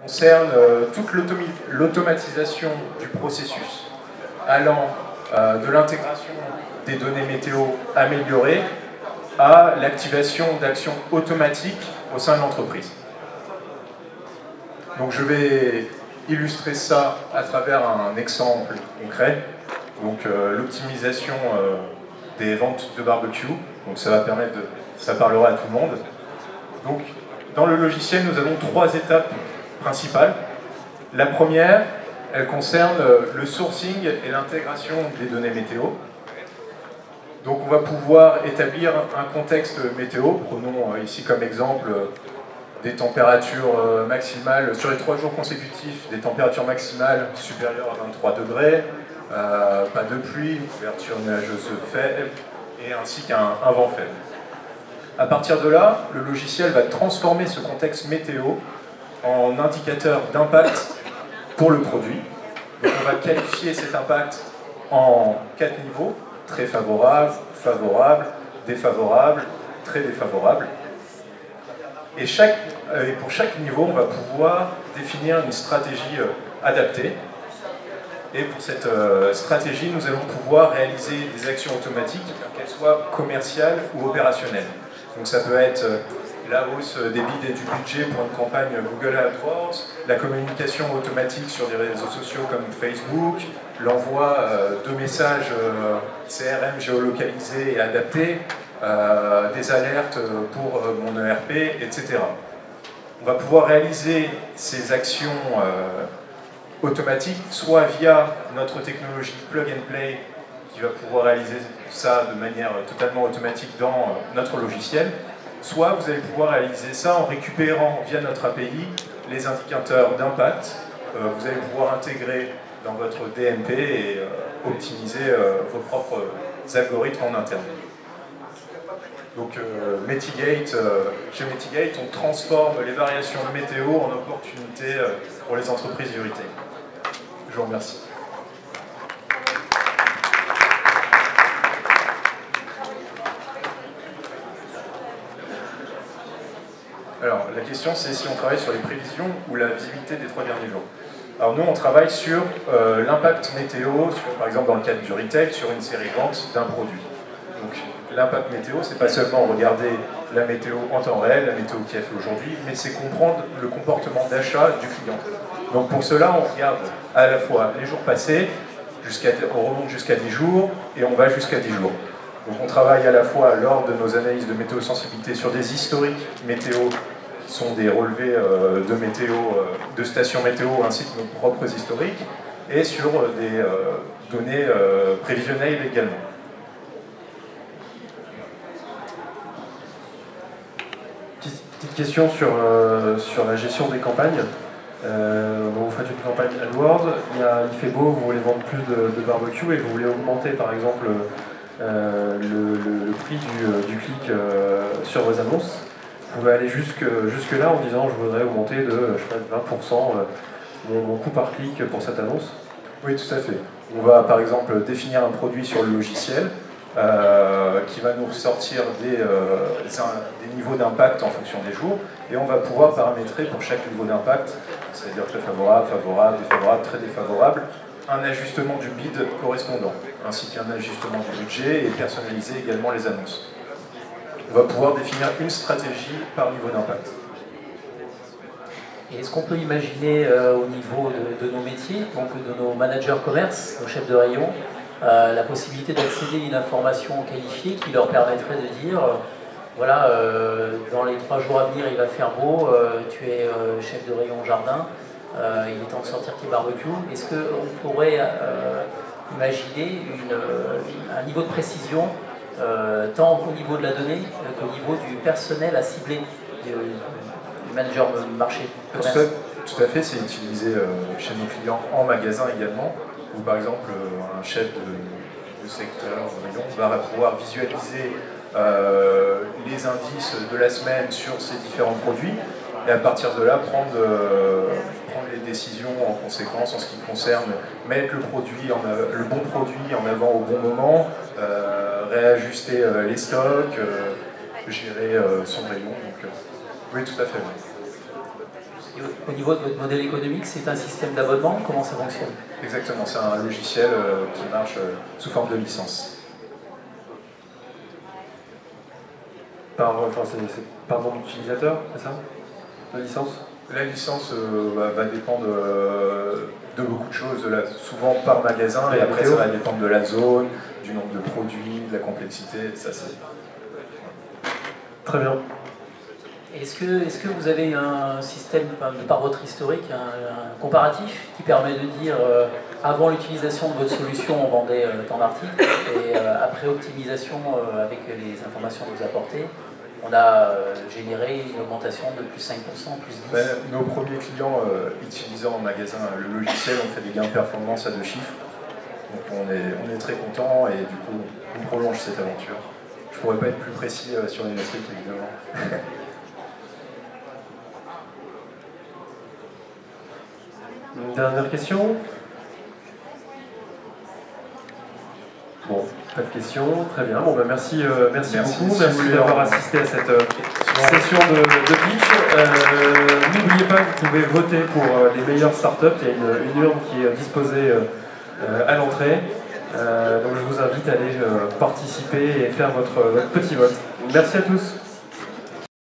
concerne toute l'automatisation du processus, allant de l'intégration des données météo améliorées à l'activation d'actions automatiques au sein de l'entreprise. Donc je vais illustrer ça à travers un exemple concret, donc l'optimisation des ventes de barbecue. Donc ça parlera à tout le monde. Donc dans le logiciel, nous avons 3 étapes principales. La première, elle concerne le sourcing et l'intégration des données météo. Donc on va pouvoir établir un contexte météo. Prenons ici comme exemple des températures maximales, sur les 3 jours consécutifs, des températures maximales supérieures à 23 degrés, pas de pluie, une couverture nuageuse faible, et ainsi qu'un vent faible. À partir de là, le logiciel va transformer ce contexte météo en indicateur d'impact pour le produit. Donc on va qualifier cet impact en 4 niveaux, très favorable, favorable, défavorable, très défavorable. Et pour chaque niveau, on va pouvoir définir une stratégie adaptée. Et pour cette stratégie, nous allons pouvoir réaliser des actions automatiques, qu'elles soient commerciales ou opérationnelles. Donc ça peut être la hausse des bids et du budget pour une campagne Google AdWords, la communication automatique sur des réseaux sociaux comme Facebook, l'envoi de messages CRM géolocalisés et adaptés, des alertes pour mon ERP, etc. On va pouvoir réaliser ces actions automatiques, soit via notre technologie Plug and Play, qui va pouvoir réaliser ça de manière totalement automatique dans notre logiciel, soit vous allez pouvoir réaliser ça en récupérant via notre API les indicateurs d'impact. Vous allez pouvoir intégrer dans votre DMP et optimiser vos propres algorithmes en interne. Donc chez Metigate, on transforme les variations de météo en opportunités pour les entreprises du retail. Je vous remercie. Alors, la question, c'est si on travaille sur les prévisions ou la visibilité des 3 derniers jours. Alors nous, on travaille sur l'impact météo, par exemple dans le cadre du retail, sur une série de ventes d'un produit. Donc l'impact météo, c'est pas seulement regarder la météo en temps réel, la météo qui a fait aujourd'hui, mais c'est comprendre le comportement d'achat du client. Donc pour cela, on regarde à la fois les jours passés, on remonte jusqu'à 10 jours, et on va jusqu'à 10 jours. Donc on travaille à la fois lors de nos analyses de météo-sensibilité sur des historiques météo, qui sont des relevés de météo, de stations météo, ainsi que nos propres historiques, et sur des données prévisionnelles également. Petite question sur la gestion des campagnes. Vous faites une campagne AdWords, il fait beau, vous voulez vendre plus de barbecue et vous voulez augmenter par exemple le prix du clic sur vos annonces. Vous pouvez aller jusque là en disant je voudrais augmenter de 20% mon coût par clic pour cette annonce. Oui, tout à fait. On va par exemple définir un produit sur le logiciel qui va nous ressortir des niveaux d'impact en fonction des jours, et on va pouvoir paramétrer pour chaque niveau d'impact, c'est-à-dire très favorable, favorable, défavorable, très défavorable, un ajustement du bid correspondant, ainsi qu'un ajustement du budget, et personnaliser également les annonces. On va pouvoir définir une stratégie par niveau d'impact. Et est-ce qu'on peut imaginer au niveau de nos métiers, donc de nos managers commerce, nos chefs de rayon, la possibilité d'accéder à une information qualifiée qui leur permettrait de dire voilà, dans les 3 jours à venir il va faire beau, tu es chef de rayon jardin, il est temps de sortir tes barbecues. Est-ce qu'on pourrait imaginer un niveau de précision tant au niveau de la donnée qu'au niveau du personnel à cibler du manager de marché commerce? Tout à fait, c'est utilisé chez nos clients en magasin également, où par exemple un chef de secteur va pouvoir visualiser les indices de la semaine sur ces différents produits, et à partir de là prendre les décisions en conséquence en ce qui concerne mettre le bon produit en avant au bon moment, réajuster les stocks, gérer son rayon. Donc, oui, tout à fait. Oui. Et au niveau de votre modèle économique, c'est un système d'abonnement? Comment ça fonctionne? Exactement, c'est un logiciel qui marche sous forme de licence. C'est par nombre d'utilisateurs, c'est ça? La licence? La licence va dépendre de beaucoup de choses, souvent par magasin, et après ça va dépendre de la zone, du nombre de produits, de la complexité, ça c'est... Très bien. Est-ce que vous avez un système, par votre historique, un comparatif qui permet de dire avant l'utilisation de votre solution, on vendait tant d'articles, et après optimisation avec les informations que vous apportez, on a généré une augmentation de plus 5%, plus 10%? Nos premiers clients utilisant en magasin le logiciel ont fait des gains de performance à 2 chiffres. Donc on est très contents et du coup on prolonge cette aventure. Je ne pourrais pas être plus précis sur les métriques évidemment. Une dernière question? Bon, pas de questions, très bien. Bon, merci beaucoup, merci d'avoir assisté à cette session de pitch. N'oubliez pas que vous pouvez voter pour les meilleures startups. Il y a une urne qui est disposée à l'entrée. Donc je vous invite à aller participer et faire votre petit vote. Merci à tous.